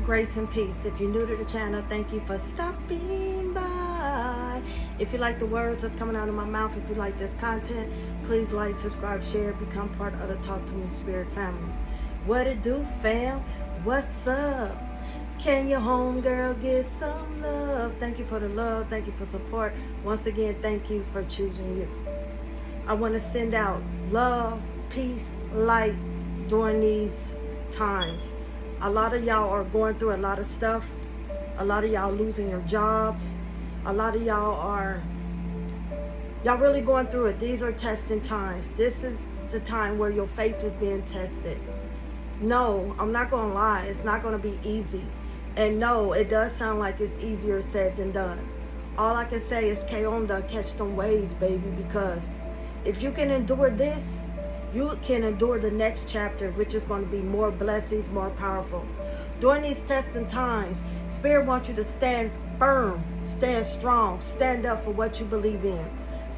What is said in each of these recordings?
grace and peace. If you're new to the channel, thank you for stopping by. If you like the words that's coming out of my mouth, if you like this content, please like, subscribe, share, become part of the Talk to Me Spirit family. What it do, fam? What's up? Can your homegirl get some love? Thank you for the love. Thank you for support. Once again, thank you for choosing you. I want to send out love, peace, light during these times. A lot of y'all are going through a lot of stuff. A lot of y'all losing your jobs. A lot of y'all really going through it. These are testing times. This is the time where your faith is being tested. No, I'm not going to lie. It's not going to be easy. And no, it does sound like it's easier said than done. All I can say is K-on-da, catch them waves, baby, because if you can endure this, you can endure the next chapter, which is going to be more blessings, more powerful. During these testing times, Spirit wants you to stand firm, stand strong, stand up for what you believe in.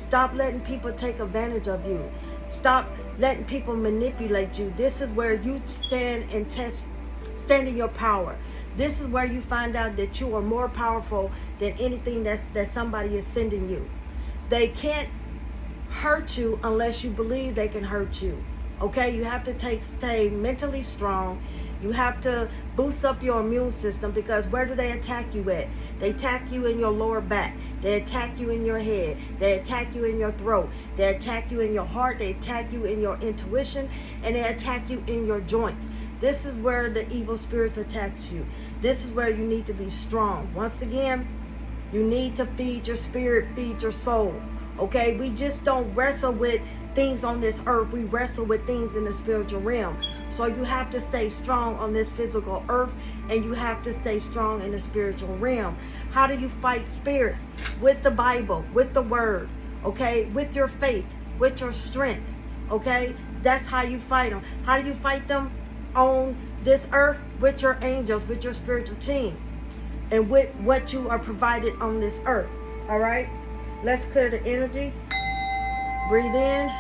Stop letting people take advantage of you. Stop letting people manipulate you. This is where you stand and stand in your power. This is where you find out that you are more powerful than anything that somebody is sending you. They can't hurt you unless you believe they can hurt you. Okay, you have to stay mentally strong. You have to boost up your immune system, because where do they attack you at? They attack you in your lower back. They attack you in your head. They attack you in your throat. They attack you in your heart. They attack you in your intuition, and they attack you in your joints. This is where the evil spirits attack you. This is where you need to be strong. Once again, you need to feed your spirit, feed your soul. Okay, we just don't wrestle with things on this earth. We wrestle with things in the spiritual realm. So you have to stay strong on this physical earth, and you have to stay strong in the spiritual realm. How do you fight spirits? With the Bible, with the word, okay, with your faith, with your strength, okay? That's how you fight them. How do you fight them on this earth? With your angels, with your spiritual team, and with what you are provided on this earth. All right, let's clear the energy. Breathe in,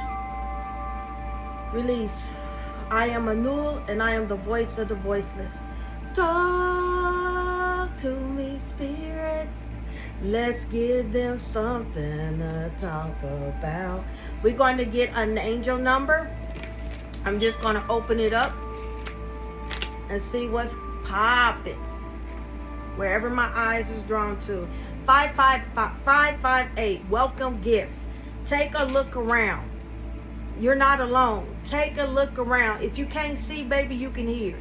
release. I am Anul, and I am the voice of the voiceless. Talk to me, spirit. Let's give them something to talk about. We're going to get an angel number. I'm just going to open it up and see what's popping. Wherever my eyes is drawn to. 558. Welcome gifts. Take a look around. You're not alone. Take a look around. If you can't see, baby, you can hear.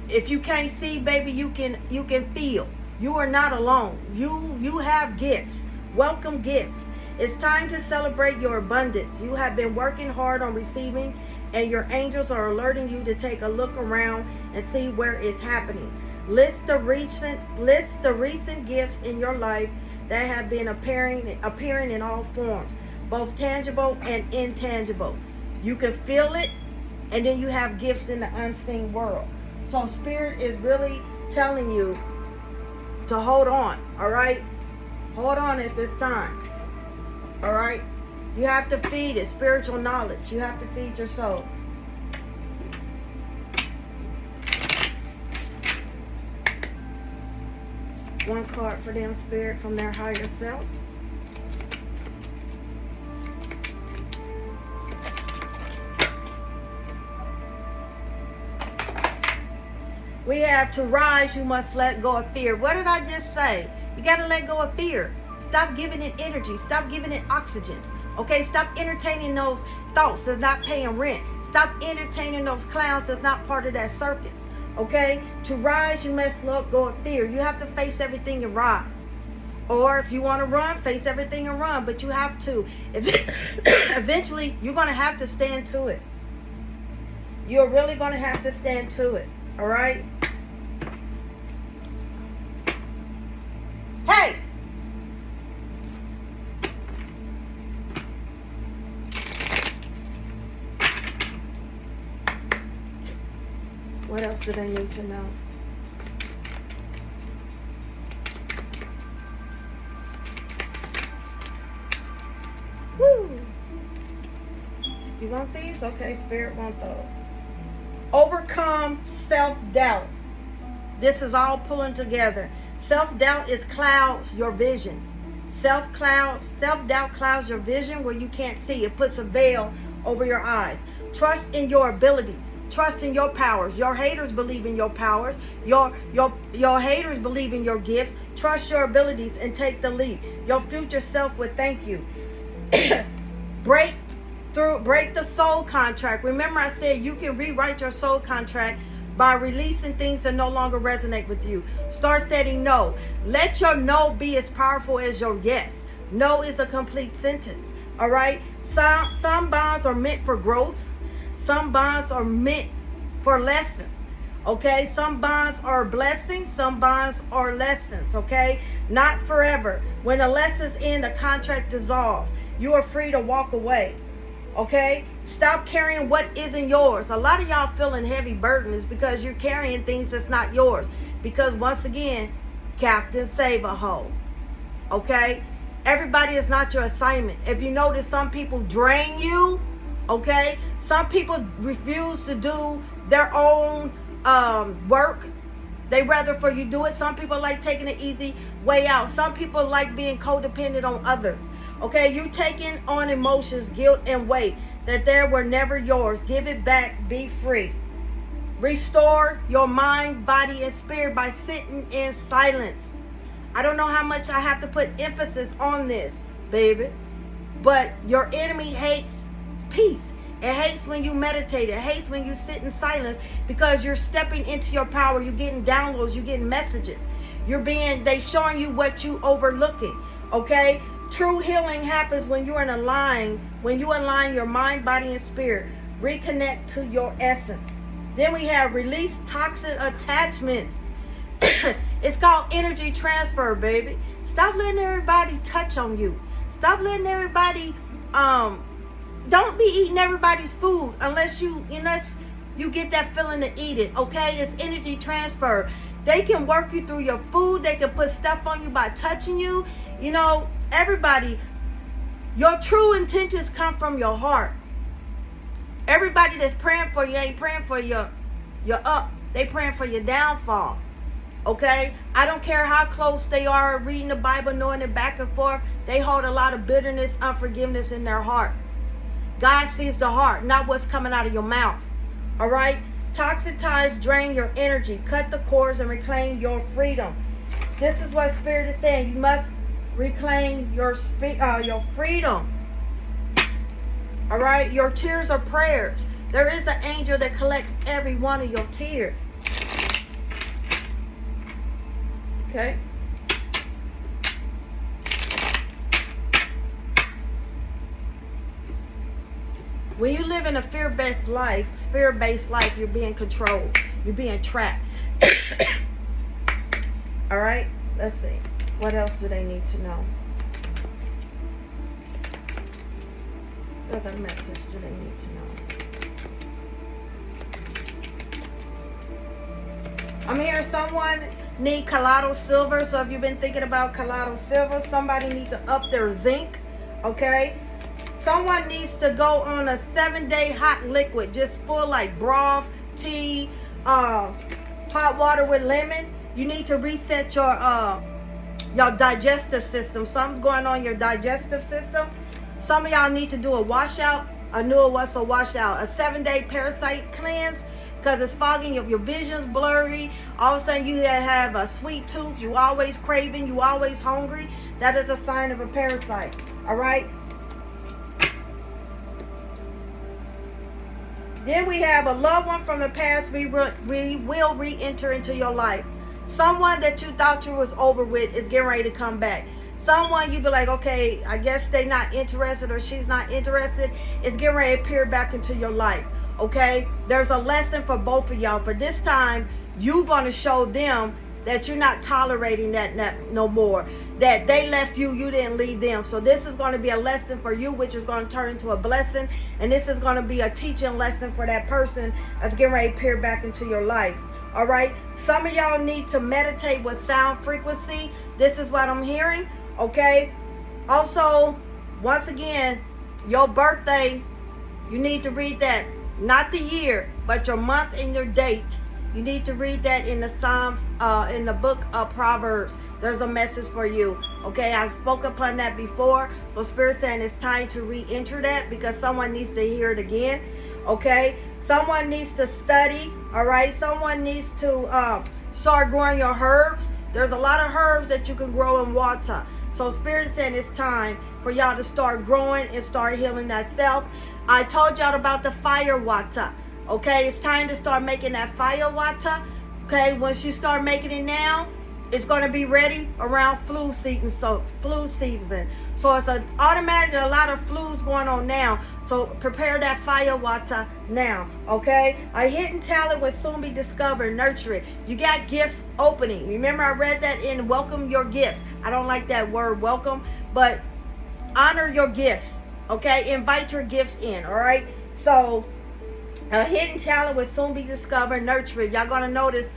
If you can't see, baby, you can feel. You are not alone. You have gifts. Welcome gifts. It's time to celebrate your abundance. You have been working hard on receiving, and your angels are alerting you to take a look around and see where it's happening. List the recent gifts in your life that have been appearing in all forms, both tangible and intangible. You can feel it, and then you have gifts in the unseen world. So Spirit is really telling you to hold on, all right? Hold on at this time, all right? You have to feed it, spiritual knowledge. You have to feed your soul. One card for them, Spirit, from their higher self. We have to rise, you must let go of fear. What did I just say? You got to let go of fear. Stop giving it energy. Stop giving it oxygen. Okay, stop entertaining those thoughts that's not paying rent. Stop entertaining those clowns that's not part of that circus. Okay, to rise, you must let go of fear. You have to face everything and rise. Or if you want to run, face everything and run. But you have to. Eventually, you're going to have to stand to it. You're really going to have to stand to it. All right? Hey! What else do they need to know? Woo! You want these? Okay, Spirit want those. Overcome self-doubt. This is all pulling together. Self-doubt is clouds your vision. Self-doubt clouds your vision where you can't see. It puts a veil over your eyes. Trust in your abilities. Trust in your powers. Your haters believe in your powers. Your haters believe in your gifts. Trust your abilities and take the lead. Your future self would thank you. Break the soul contract. Remember I said you can rewrite your soul contract by releasing things that no longer resonate with you. Start saying no. Let your no be as powerful as your yes. No is a complete sentence. All right? Some bonds are meant for growth. Some bonds are meant for lessons. Okay? Some bonds are blessings. Some bonds are lessons. Okay? Not forever. When the lessons end, the contract dissolves. You are free to walk away. Okay? Stop carrying what isn't yours. A lot of y'all feeling heavy burdens because you're carrying things that's not yours. Because once again, Captain Save-A-Ho. Okay? Everybody is not your assignment. If you notice, some people drain you. Okay? Some people refuse to do their own work. They rather for you do it. Some people like taking an easy way out. Some people like being codependent on others. Okay? You taking on emotions, guilt, and weight that there were never yours. Give it back. Be free. Restore your mind, body, and spirit by sitting in silence. I don't know how much I have to put emphasis on this, baby. But your enemy hates peace. It hates when you meditate. It hates when you sit in silence because you're stepping into your power. You're getting downloads. You're getting messages. They showing you what you overlooking. Okay? True healing happens when you align your mind, body, and spirit. Reconnect to your essence. Then we have release toxic attachments. It's called energy transfer, baby. Stop letting everybody touch on you. Stop letting everybody, don't be eating everybody's food unless you get that feeling to eat it, okay? It's energy transfer. They can work you through your food. They can put stuff on you by touching you. You know, everybody, your true intentions come from your heart. Everybody that's praying for you ain't praying for your up. They praying for your downfall. Okay? I don't care how close they are reading the Bible, knowing it back and forth. They hold a lot of bitterness, unforgiveness in their heart. God sees the heart, not what's coming out of your mouth. All right? Toxic ties drain your energy. Cut the cords and reclaim your freedom. This is what Spirit is saying. You must reclaim your freedom. All right? Your tears are prayers. There is an angel that collects every one of your tears. Okay? When you live in a fear-based life, you're being controlled. You're being trapped. All right? Let's see. What else do they need to know? What other message do they need to know? I'm hearing someone need colloidal silver. So if you've been thinking about colloidal silver, somebody needs to up their zinc. Okay? Someone needs to go on a 7-day hot liquid, just full like broth, tea, hot water with lemon. You need to reset your digestive system. Something's going on in your digestive system. Some of y'all need to do a washout. I knew it was a washout. A 7-day parasite cleanse because it's fogging your vision's blurry. All of a sudden you have a sweet tooth. You always craving. You always hungry. That is a sign of a parasite. All right. Then we have a loved one from the past. We will re-enter into your life. Someone that you thought you was over with is getting ready to come back. Someone you be like, okay, I guess they not interested or she's not interested. It's getting ready to appear back into your life. Okay? There's a lesson for both of y'all. For this time, you're going to show them that you're not tolerating that no more. That they left you, you didn't leave them. So this is going to be a lesson for you, which is going to turn into a blessing. And this is going to be a teaching lesson for that person that's getting ready to peer back into your life. All right? Some of y'all need to meditate with sound frequency. This is what I'm hearing. Okay? Also, once again, your birthday, you need to read that. Not the year, but your month and your date. You need to read that in the Psalms, in the book of Proverbs. There's a message for you. Okay, I spoke upon that before, but Spirit saying it's time to re-enter that because someone needs to hear it again. Okay, someone needs to study. All right, someone needs to start growing your herbs. There's a lot of herbs that you can grow in water. So Spirit saying it's time for y'all to start growing and start healing that self. I told y'all about the fire water. Okay, it's time to start making that fire water. Okay, once you start making it now, it's going to be ready around flu season. So it's an automatic, a lot of flus going on now. So prepare that fire water now. Okay, a hidden talent will soon be discovered. Nurture it. You got gifts opening. Remember, I read that in Welcome Your Gifts. I don't like that word welcome, but honor your gifts. Okay, invite your gifts in. All right, so a hidden talent will soon be discovered. Nurture it. Y'all gonna notice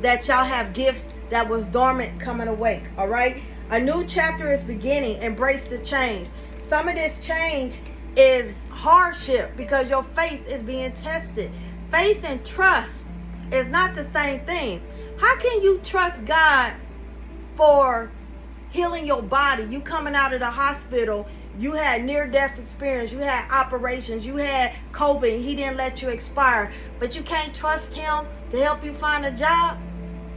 that y'all have gifts that was dormant coming awake. All right, a new chapter is beginning. Embrace the change. Some of this change is hardship because your faith is being tested. Faith and trust is not the same thing. How can you trust God for healing your body? You coming out of the hospital, you had near-death experience, you had operations, you had COVID, he didn't let you expire, but you can't trust him to help you find a job?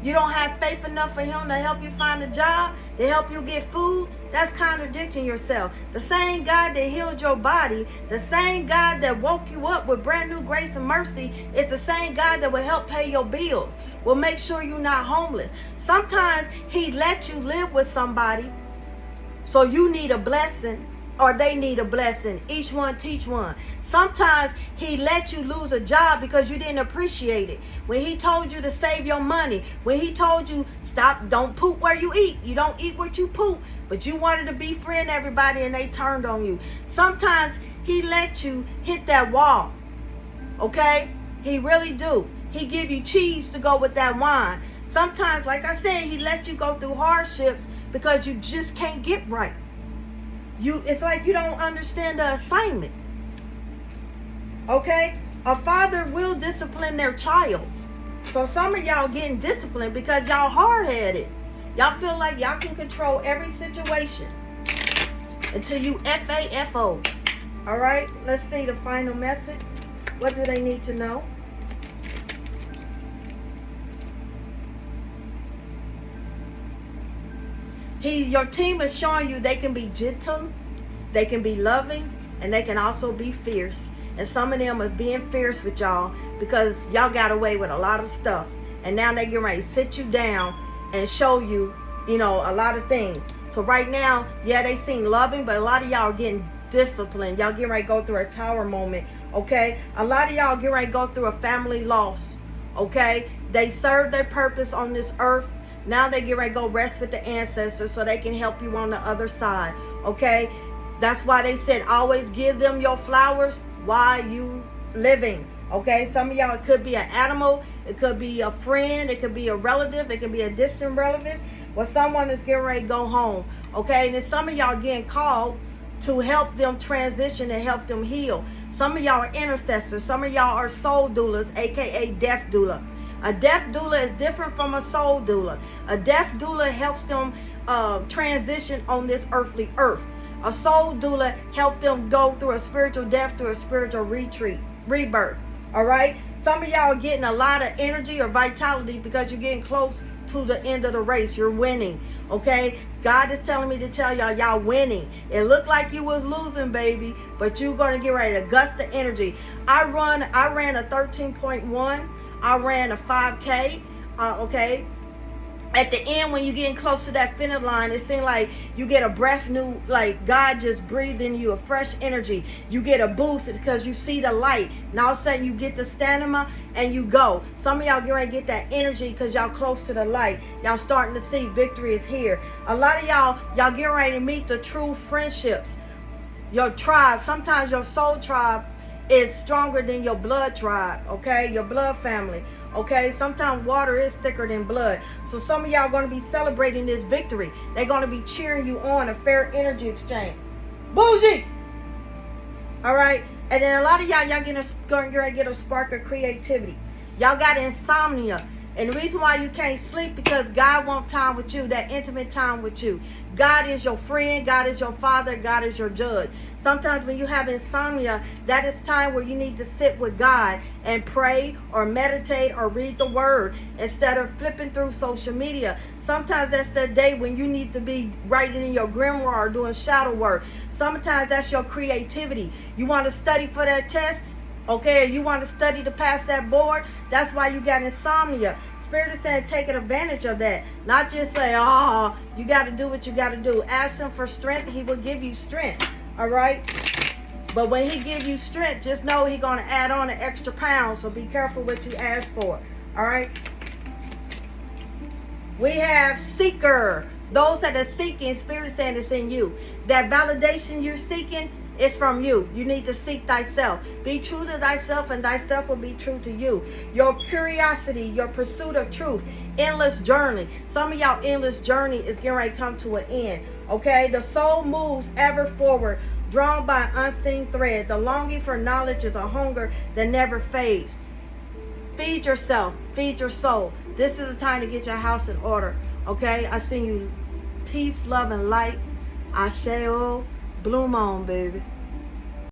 You don't have faith enough for him to help you find a job, to help you get food? That's contradicting yourself. The same God that healed your body, the same God that woke you up with brand new grace and mercy, is the same God that will help pay your bills, will make sure you're not homeless. Sometimes he lets you live with somebody so you need a blessing or they need a blessing. Each one teach one. Sometimes he let you lose a job because you didn't appreciate it. When he told you to save your money, when he told you stop, don't poop where you eat. You don't eat what you poop, but you wanted to befriend everybody and they turned on you. Sometimes he let you hit that wall. Okay? He really do. He give you cheese to go with that wine. Sometimes, like I said, he let you go through hardships because you just can't get right. It's like you don't understand the assignment. Okay? A father will discipline their child. So some of y'all getting disciplined because y'all hard-headed. Y'all feel like y'all can control every situation until you FAFO. All right? Let's see the final message. What do they need to know? Your team is showing you they can be gentle, they can be loving, and they can also be fierce. And some of them is being fierce with y'all because y'all got away with a lot of stuff. And now they get ready to sit you down and show you, a lot of things. So right now, yeah, they seem loving, but a lot of y'all are getting disciplined. Y'all getting ready to go through a tower moment, okay? A lot of y'all getting ready to go through a family loss, okay? They served their purpose on this earth. Now they get ready to go rest with the ancestors so they can help you on the other side, okay? That's why they said always give them your flowers while you living, okay? Some of y'all, it could be an animal, it could be a friend, it could be a relative, it could be a distant relative, or someone is getting ready to go home, okay? And then some of y'all getting called to help them transition and help them heal. Some of y'all are intercessors. Some of y'all are soul doulas, aka death doula. A death doula is different from a soul doula. A death doula helps them transition on this earthly earth. A soul doula helps them go through a spiritual death, through a spiritual rebirth. All right? Some of y'all are getting a lot of energy or vitality because you're getting close to the end of the race. You're winning. Okay? God is telling me to tell y'all winning. It looked like you was losing, baby, but you're going to get ready to gust the energy. I ran a 13.1. I ran a 5K, okay? At the end, when you're getting close to that finish line, it seems like you get a breath new, like God just breathed in you a fresh energy. You get a boost because you see the light. And all of a sudden, you get the stamina and you go. Some of y'all get ready to get that energy because y'all close to the light. Y'all starting to see victory is here. A lot of y'all getting ready to meet the true friendships. Your tribe, sometimes your soul tribe is stronger than your blood tribe, okay? Your blood family, okay? Sometimes water is thicker than blood. So some of y'all are going to be celebrating this victory. They're going to be cheering you on, a fair energy exchange. Bougie! All right? And then a lot of y'all going to get a spark of creativity. Y'all got insomnia. And the reason why you can't sleep because God wants time with you, that intimate time with you. God is your friend. God is your father. God is your judge. Sometimes when you have insomnia, that is time where you need to sit with God and pray or meditate or read the word instead of flipping through social media. Sometimes that's the day when you need to be writing in your grimoire or doing shadow work. Sometimes that's your creativity. You want to study for that test? Okay, you want to study to pass that board? That's why you got insomnia. Spirit is saying taking advantage of that. Not just say, oh, you got to do what you got to do. Ask him for strength. He will give you strength. All right? But when he give you strength, just know he's going to add on an extra pound. So be careful what you ask for. All right? We have seeker. Those that are seeking, Spirit is saying it's in you. That validation you're seeking, it's from you. You need to seek thyself. Be true to thyself, and thyself will be true to you. Your curiosity, your pursuit of truth, endless journey. Some of y'all endless journey is getting ready to come to an end. Okay? The soul moves ever forward, drawn by an unseen thread. The longing for knowledge is a hunger that never fades. Feed yourself. Feed your soul. This is the time to get your house in order. Okay? I send you peace, love, and light. Asheo. Bloom on, baby.